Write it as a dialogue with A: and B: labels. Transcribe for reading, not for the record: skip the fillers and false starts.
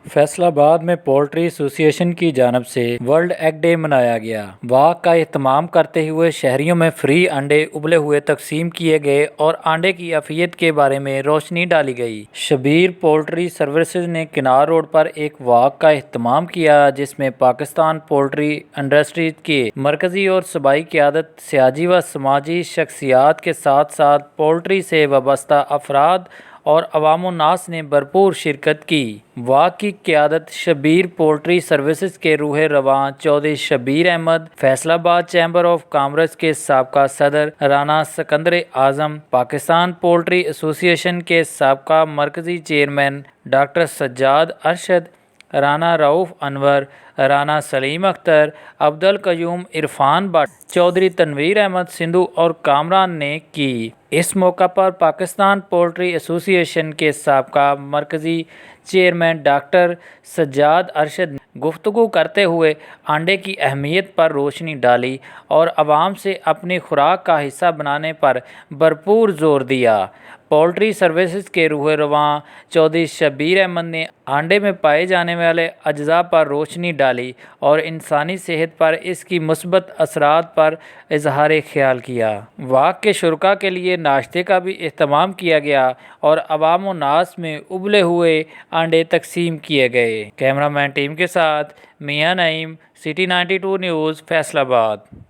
A: फैसला बाद में पोल्ट्री एसोसिएशन की जानब से वर्ल्ड एग डे मनाया गया। वाक का एहतमाम करते हुए शहरियों में फ्री अंडे उबले हुए तकसीम किए गए और अंडे की अफियत के बारे में रोशनी डाली गई। शबीर पोल्ट्री सर्विसेज ने किनार रोड पर एक वाक का एहतमाम किया, जिसमें पाकिस्तान पोल्ट्री इंडस्ट्रीज के मरकजी और सूबाई क़यादत, सियासी व समाजी शख्सियात के साथ साथ पोल्ट्री से वाबस्ता अफराद और अवाम-उन-नास ने भरपूर शिरकत की। वाक की क़यादत शबीर पोल्ट्री सर्विसेज के रूह रवां Chaudhry Shabbir Ahmed, Faisalabad chamber of commerce के साबका सदर राना सिकंदर आज़म, पाकिस्तान पोल्ट्री एसोसिएशन के साबका मरकजी चेयरमैन डॉक्टर सज्जाद अरशद, राना रऊफ़ अनवर, राना सलीम अख्तर, अब्दुल क़य्यूम इरफान भट्ट, चौधरी तनवीर अहमद सिंधु और कामरान ने की। इस मौका पर पाकिस्तान पोल्ट्री एसोसिएशन के साबका मरकजी चेयरमैन डॉक्टर सज्जाद अरशद ने गुफ्तगू करते हुए अंडे की अहमियत पर रोशनी डाली और आवाम से अपनी खुराक का हिस्सा बनाने पर भरपूर जोर दिया। पोल्ट्री सर्विसेज के रूह रवां चौधरी शबीर अहमद ने अंडे में पाए जाने वाले अज्जा पर रोशनी डाली और इंसानी सेहत पर इसकी मुस्बत असरात पर इजहार ख्याल किया। वाक के शुरका के लिए नाश्ते का भी एहतमाम किया गया और अवाम व नास में उबले हुए अंडे तकसीम किए गए। कैमरामैन टीम के साथ मियां नईम, सिटी 92 न्यूज़, फैसलाबाद।